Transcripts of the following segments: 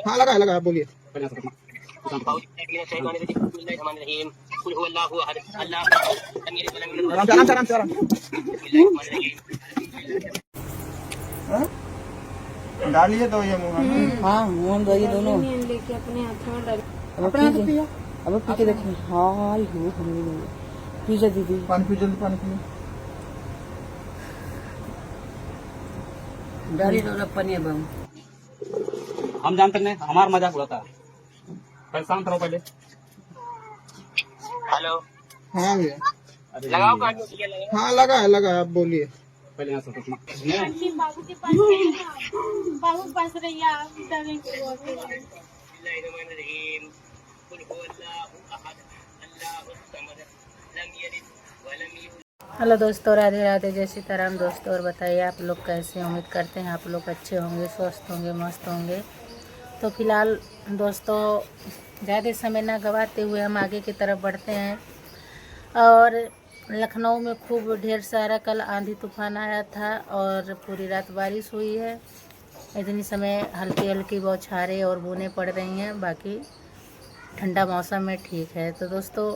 हाँ लगा है लगा है, बोलिए। आराम से आराम से आराम से आराम हाँ? डालिए तो ये मुँह में। हाँ मुँह दो ये दोनों लेके अपने हाथ में डाल अपने हाथ से पियो। अब पी के देखिए। हाँ हो हमें पीजा दीदी पानी पियो, जल्दी पानी पियो। डाली दो पनीर बम। हम जानते नहीं, हमारा मजाक उड़ाता है। पहले शांत रहो पहले। हेलो, हाँ भैया, लगाओ कार्ड में टिकट लगाओ। हाँ लगा है लगा है, आप बोलिए। पहले यहाँ से बाबू के पास बाबू पास रहिए आप डालेंगे वो अकेले। बिस्मिल्लाहिर्रहमानिर्रहीम। कुल हुवल्लाहु अहद, अल्लाहुस समद, लम यलिद व लम यूलद। हेलो दोस्तों, राधे राधे, जय सीताराम दोस्तों। और बताइए आप लोग कैसे हैं? उम्मीद करते हैं आप लोग अच्छे होंगे, स्वस्थ होंगे, मस्त होंगे। तो फिलहाल दोस्तों ज़्यादा समय ना गवाते हुए हम आगे की तरफ बढ़ते हैं। और लखनऊ में खूब ढेर सारा कल आंधी तूफान आया था और पूरी रात बारिश हुई है। इतनी समय हल्की हल्की बौछारें और बूंदें पड़ रही हैं, बाकी ठंडा मौसम में ठीक है। तो दोस्तों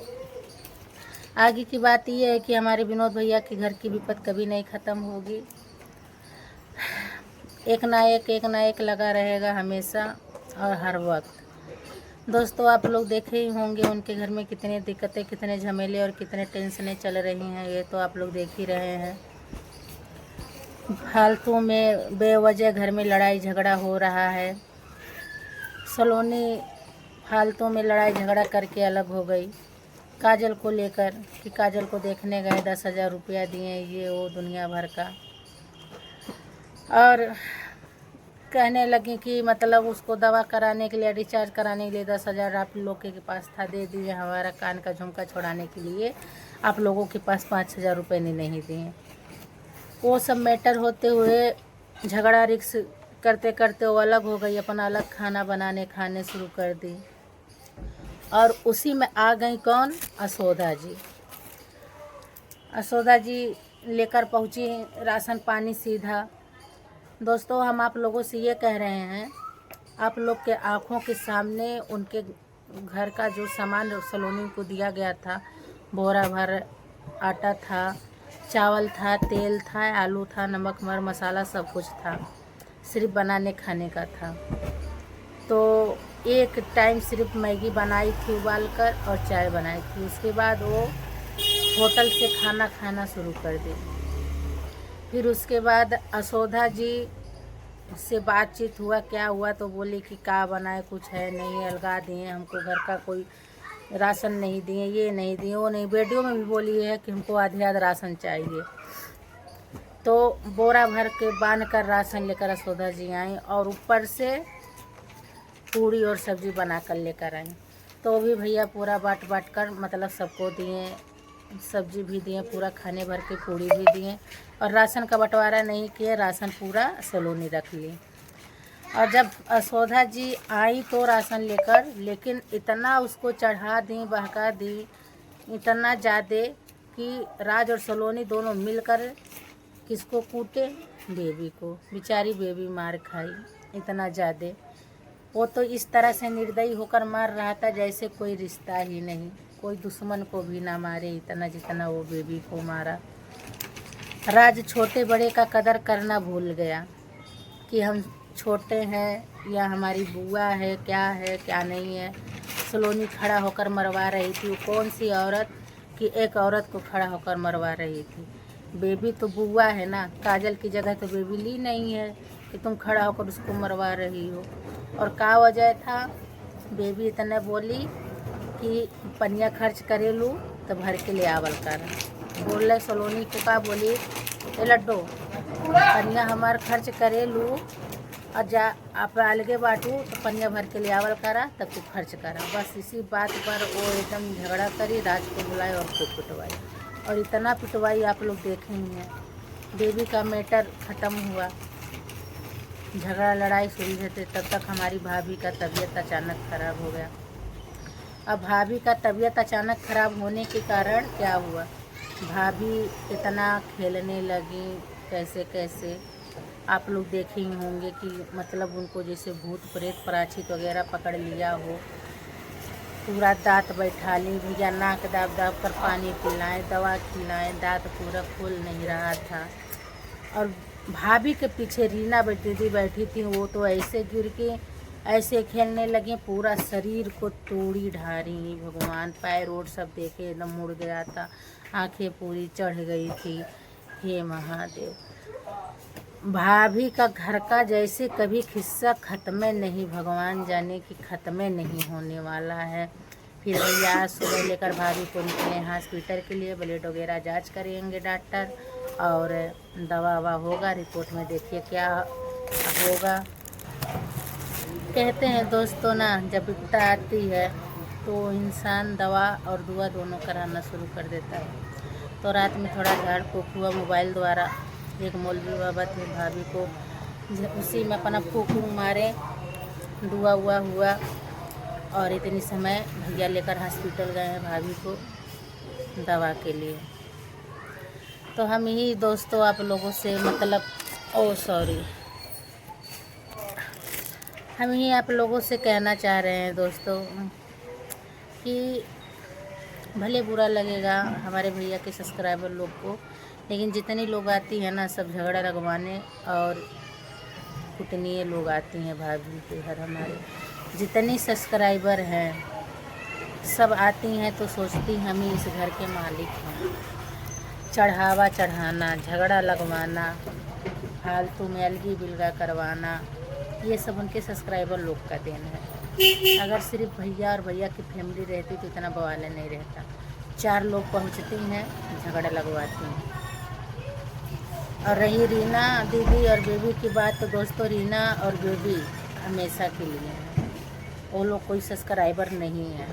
आगे की बात ये है कि हमारे विनोद भैया के घर की विपत कभी नहीं ख़त्म होगी। एक ना एक लगा रहेगा हमेशा और हर वक्त। दोस्तों आप लोग देखे ही होंगे उनके घर में कितनी दिक्कतें, कितने झमेले और कितने टेंशनें चल रही हैं। ये तो आप लोग देख ही रहे हैं। फालतू में बेवजह घर में लड़ाई झगड़ा हो रहा है। सलोनी फालतू में लड़ाई झगड़ा करके अलग हो गई काजल को लेकर कि काजल को देखने गए, 10,000 रुपया दिए, ये वो दुनिया भर का। और कहने लगी कि मतलब उसको दवा कराने के लिए, रिचार्ज कराने के लिए 10,000 आप लोग के पास था, दे दिए। हमारा कान का झुमका छुड़ाने के लिए आप लोगों के पास 5,000 रुपये नहीं दिए। वो सब मैटर होते हुए झगड़ा रिक्स करते करते वो अलग हो गई, अपना अलग खाना खाने शुरू कर दी। और उसी में आ गई कौन? असोधा जी। असोधा जी लेकर पहुंची राशन पानी सीधा। दोस्तों हम आप लोगों से ये कह रहे हैं, आप लोग के आँखों के सामने उनके घर का जो सामान सलोनी को दिया गया था, बोरा भर आटा था, चावल था, तेल था, आलू था, नमक मर मसाला सब कुछ था, सिर्फ बनाने खाने का था। तो एक टाइम सिर्फ मैगी बनाई थी उबाल कर और चाय बनाई थी। उसके बाद वो होटल से खाना खाना शुरू कर दी। फिर उसके बाद असोधा जी से बातचीत हुआ, क्या हुआ, तो बोली कि क्या बनाए, कुछ है नहीं, अलगा दिए हमको, घर का कोई राशन नहीं दिए, ये नहीं दिए, वो नहीं। वीडियो में भी बोली है कि हमको आधी आध राशन चाहिए। तो बोरा भर के बांध कर राशन लेकर असोधा जी आई और ऊपर से पूड़ी और सब्जी बना कर लेकर आई। तो भी भैया पूरा बाट कर मतलब सबको दिए, सब्जी भी दिए, पूरा खाने भर के पूड़ी भी दिए। और राशन का बंटवारा नहीं किए, राशन पूरा सलोनी रख ली। और जब असोधा जी आई तो राशन लेकर, लेकिन इतना उसको चढ़ा दी, बहका दी, इतना ज़्यादा कि राज और सलोनी दोनों मिलकर किसको कूटे? बेबी को। बेचारी बेबी मार खाई इतना ज़्यादा। वो तो इस तरह से निर्दयी होकर मार रहा था जैसे कोई रिश्ता ही नहीं, कोई दुश्मन को भी ना मारे इतना जितना वो बेबी को मारा। राज छोटे बड़े का कदर करना भूल गया कि हम छोटे हैं या हमारी बुआ है, क्या नहीं है। सलोनी खड़ा होकर मरवा रही थी। कौन सी औरत कि एक औरत को खड़ा होकर मरवा रही थी? बेबी तो बुआ है ना, काजल की जगह तो बेबी ली नहीं है कि तुम खड़ा होकर उसको मरवा रही हो। और क्या वजह था? बेबी इतना बोली कि पनिया खर्च करे लूँ तो भर के ले आवल कर। बोल रहे सलोनी को, का बोली, ए लड्डो पनिया हमार खर्च करे लूँ और जा आप अलगे बाटू तो पनिया भर के ले आवल करा तब तू खर्च करा। बस इसी बात पर वो एकदम झगड़ा करी, राज को बुलाई और खूब पिटवाई। और इतना पिटवाई आप लोग देखे ही हैं। बेबी का मैटर ख़त्म हुआ, झगड़ा लड़ाई शुरू होते तब तक हमारी भाभी का तबीयत अचानक ख़राब हो गया। अब भाभी का तबीयत अचानक ख़राब होने के कारण क्या हुआ? भाभी इतना खेलने लगी कैसे कैसे आप लोग देखे ही होंगे कि मतलब उनको जैसे भूत प्रेत पराचित वगैरह पकड़ लिया हो, पूरा दांत बैठा ली भैया, नाक दाब दाब कर पानी पिलाएं, दवा खिलाएं, दांत पूरा खोल नहीं रहा था। और भाभी के पीछे रीना बैठी थी, वो तो ऐसे गिर के ऐसे खेलने लगे, पूरा शरीर को तोड़ी ढारी। भगवान, पैर ओर सब देखे एकदम मुड़ गया था, आंखें पूरी चढ़ गई थी। हे महादेव, भाभी का घर का जैसे कभी किस्सा ख़त्म नहीं, भगवान जाने कि ख़त्म नहीं होने वाला है। फिर भैया सुबह लेकर भाभी को निकले हॉस्पिटल के लिए, ब्लड वगैरह जांच करेंगे डॉक्टर, और दवा ववा होगा, रिपोर्ट में देखिए क्या होगा। कहते हैं दोस्तों ना, जब विपदा आती है तो इंसान दवा और दुआ दोनों कराना शुरू कर देता है। तो रात में थोड़ा झाड़ फूँक हुआ मोबाइल द्वारा, एक मौलवी बाबा थे, भाभी को उसी में अपना फूँक मारे, दुआ हुआ। और इतनी समय भैया लेकर हॉस्पिटल गए हैं भाभी को दवा के लिए। तो हम ही दोस्तों आप लोगों से मतलब हम ही आप लोगों से कहना चाह रहे हैं दोस्तों कि भले बुरा लगेगा हमारे भैया के सब्सक्राइबर लोग को, लेकिन जितनी लोग आती हैं ना, सब झगड़ा लगवाने और कुटनीय लोग आती हैं भाभी के घर। हमारे जितनी सब्सक्राइबर हैं सब आती हैं तो सोचती हम ही इस घर के मालिक हैं। चढ़ावा चढ़ाना, झगड़ा लगवाना, फालतू में अलगी बिलगा करवाना, ये सब उनके सब्सक्राइबर लोग का देन है। अगर सिर्फ भैया और भैया की फैमिली रहती तो इतना बवाल नहीं रहता। 4 लोग पहुंचती हैं, झगड़ा लगवाती हैं। और रही रीना दीदी और बेबी की बात, तो दोस्तों रीना और बेबी हमेशा के लिए हैं। वो लोग कोई सब्सक्राइबर नहीं है,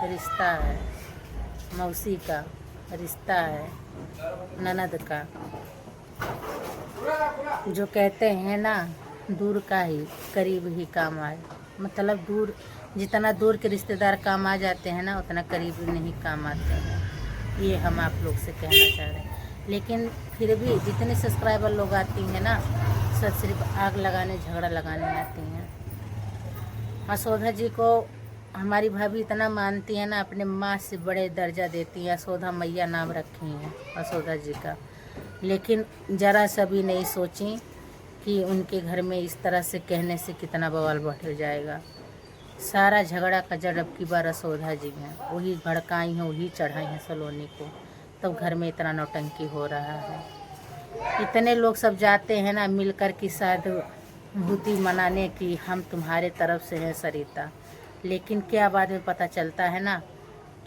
रिश्ता है, मौसी का रिश्ता है, ननद का। जो कहते हैं ना, दूर का ही करीब ही काम आए, मतलब दूर जितना दूर के रिश्तेदार काम आ जाते हैं ना, उतना करीब नहीं काम आते हैं। ये हम आप लोग से कहना चाह रहे हैं। लेकिन फिर भी जितने सब्सक्राइबर लोग आती हैं ना, सब सिर्फ आग लगाने, झगड़ा लगाने आती हैं। यशोदा जी को हमारी भाभी इतना मानती है ना, अपने माँ से बड़े दर्जा देती हैं। यशोदा मैया नाम रखी हैं यशोदा जी का, लेकिन ज़रा सा भी नहीं सोची कि उनके घर में इस तरह से कहने से कितना बवाल बढ़ जाएगा। सारा झगड़ा का जड़ अब की बार यशोदा जी हैं, वही भड़काई हैं, वही चढ़ाई हैं सलोनी को, तब घर में इतना नौटंकी हो रहा है। इतने लोग सब जाते हैं ना मिलकर की सहानुभूति मनाने की हम तुम्हारे तरफ से हैं सरिता, लेकिन क्या बाद में पता चलता है ना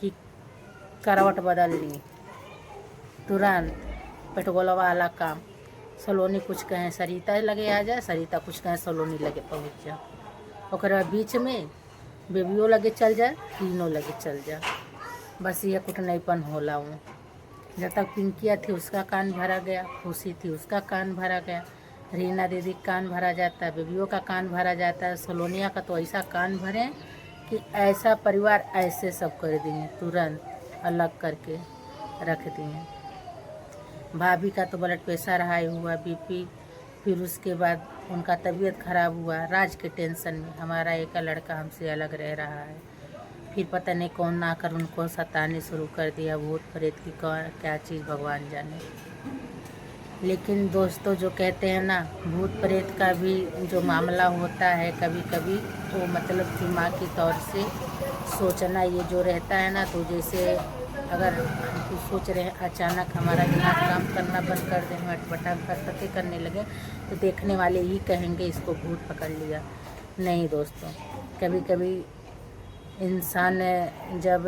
कि करवट बदल ली तुरंत, पेटगोला वाला काम। सलोनी कुछ कहें सरिता लगे आ जाए, सरिता कुछ कहें सलोनी लगे पहुँच जा, और बीच में बेबियों लगे चल जाए, तीनों लगे चल जाए। बस ये कुटनैपन होला हूँ। जब तक पिंकिया थी उसका कान भरा गया, खुशी थी उसका कान भरा गया, रीना दीदी का कान भरा जाता है, बेबियों का कान भरा जाता है, सलोनिया का तो ऐसा कान भरे कि ऐसा परिवार ऐसे सब कर दिए, तुरंत अलग करके रख दिए। भाभी का तो ब्लड प्रेशर हाई हुआ, बीपी, फिर उसके बाद उनका तबीयत खराब हुआ, राज के टेंशन में। हमारा एक लड़का हमसे अलग रह रहा है, फिर पता नहीं कौन ना कर उनको सताने शुरू कर दिया, भूत प्रेत की क्या चीज़ भगवान जाने। लेकिन दोस्तों जो कहते हैं ना, भूत प्रेत का भी जो मामला होता है कभी कभी, तो मतलब दिमागी तौर से सोचना ये जो रहता है ना, तो जैसे अगर हम कुछ सोच रहे हैं, अचानक हमारा दिमाग काम करना बंद कर दें, अटपटा हरकतें करने लगे, तो देखने वाले ही कहेंगे इसको भूत पकड़ लिया। नहीं दोस्तों, कभी कभी इंसान जब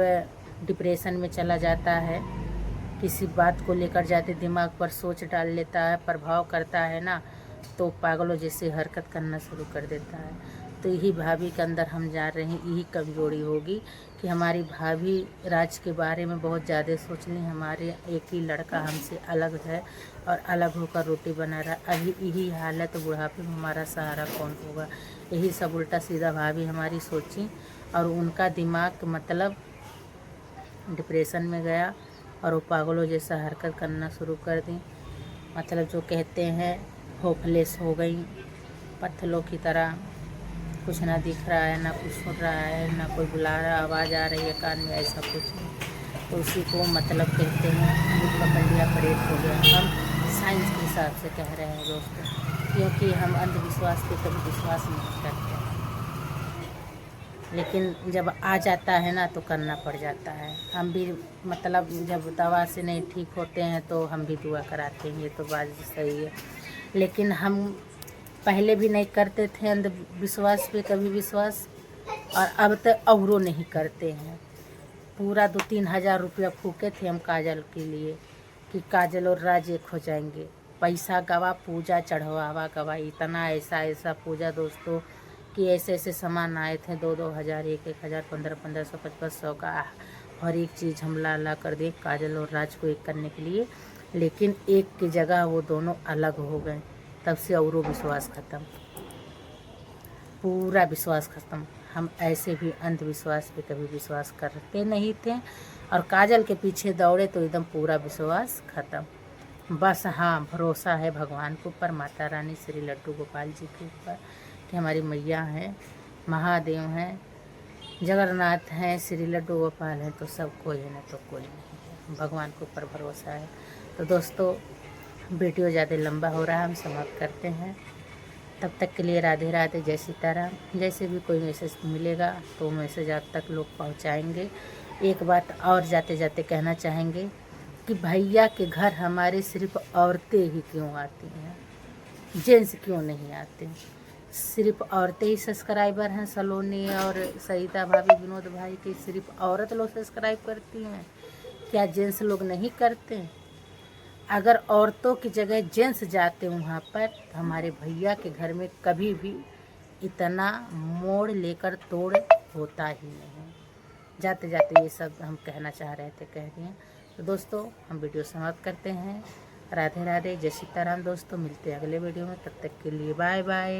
डिप्रेशन में चला जाता है, किसी बात को लेकर जाते दिमाग पर सोच डाल लेता है, प्रभाव करता है ना, तो पागलों जैसे हरकत करना शुरू कर देता है। तो यही भाभी के अंदर हम जा रहे हैं, यही कमजोरी होगी कि हमारी भाभी राज के बारे में बहुत ज़्यादा सोच लें। हमारे एक ही लड़का हमसे अलग है और अलग होकर रोटी बना रहा है। अभी यही हालत, बुढ़ापे में हमारा सहारा कौन होगा? यही सब उल्टा सीधा भाभी हमारी सोची और उनका दिमाग मतलब डिप्रेशन में गया और वो पागलों जैसा हरकत करना शुरू कर दी। मतलब जो कहते हैं होपलेस हो गई, पत्थरों की तरह। कुछ ना दिख रहा है, ना कुछ सुन रहा है, ना कोई बुला रहा, आवाज़ आ रही है कान में, ऐसा कुछ नहीं। तो उसी को मतलब कहते हैं भूत पकड़ लिया, प्रेत हो गया। हम साइंस के हिसाब से कह रहे हैं दोस्तों, क्योंकि हम अंधविश्वास पे कभी विश्वास नहीं करते, लेकिन जब आ जाता है ना तो करना पड़ जाता है। हम भी मतलब जब दवा से नहीं ठीक होते हैं तो हम भी दुआ कराते हैं, ये तो बात सही है। लेकिन हम पहले भी नहीं करते थे अंधविश्वास पे कभी विश्वास, और अब तक औरों नहीं करते हैं। पूरा 2-3 हज़ार रुपया फूके थे हम काजल के लिए कि काजल और राज एक हो जाएंगे। पैसा गवा, पूजा चढ़ावा गवा, इतना ऐसा पूजा दोस्तों कि ऐसे ऐसे सामान आए थे 2-2 हज़ार, 1-1 हज़ार, 1500-1500, 500 का हर एक चीज़ हम ला कर दे काजल और राज को एक करने के लिए। लेकिन एक की जगह वो दोनों अलग हो गए, तब से औरों विश्वास ख़त्म, पूरा विश्वास ख़त्म। हम ऐसे भी अंधविश्वास पे कभी विश्वास करते नहीं थे, और काजल के पीछे दौड़े तो एकदम पूरा विश्वास ख़त्म। बस हाँ, भरोसा है भगवान के ऊपर, माता रानी श्री लड्डू गोपाल जी के ऊपर कि हमारी मैया हैं, महादेव हैं, जगन्नाथ हैं, श्री लड्डू गोपाल हैं, तो सब कोई है, ना तो कोई नहीं है। भगवान के ऊपर भरोसा है। तो दोस्तों वीडियो ज़्यादा लंबा हो रहा है, हम समाप्त करते हैं। तब तक के लिए राधे राधे, जय सीताराम। जैसे भी कोई मैसेज मिलेगा तो मैसेज आप तक लोग पहुंचाएंगे। एक बात और जाते जाते कहना चाहेंगे कि भैया के घर हमारे सिर्फ औरतें ही क्यों आती हैं, जेंट्स क्यों नहीं आते? सिर्फ औरतें ही सब्सक्राइबर हैं। सलोनी और सरिता भाभी, विनोद भाई की सिर्फ औरत लोग सब्सक्राइब करती हैं, क्या जेंट्स लोग नहीं करते? अगर औरतों की जगह जेंट्स जाते वहाँ पर तो हमारे भैया के घर में कभी भी इतना मोड़ लेकर तोड़ होता ही नहीं। जाते जाते ये सब हम कहना चाह रहे थे, कह रहे हैं। तो दोस्तों हम वीडियो समाप्त करते हैं। राधे राधे, जय सीताराम। दोस्तों मिलते हैं अगले वीडियो में, तब तक के लिए बाय बाय।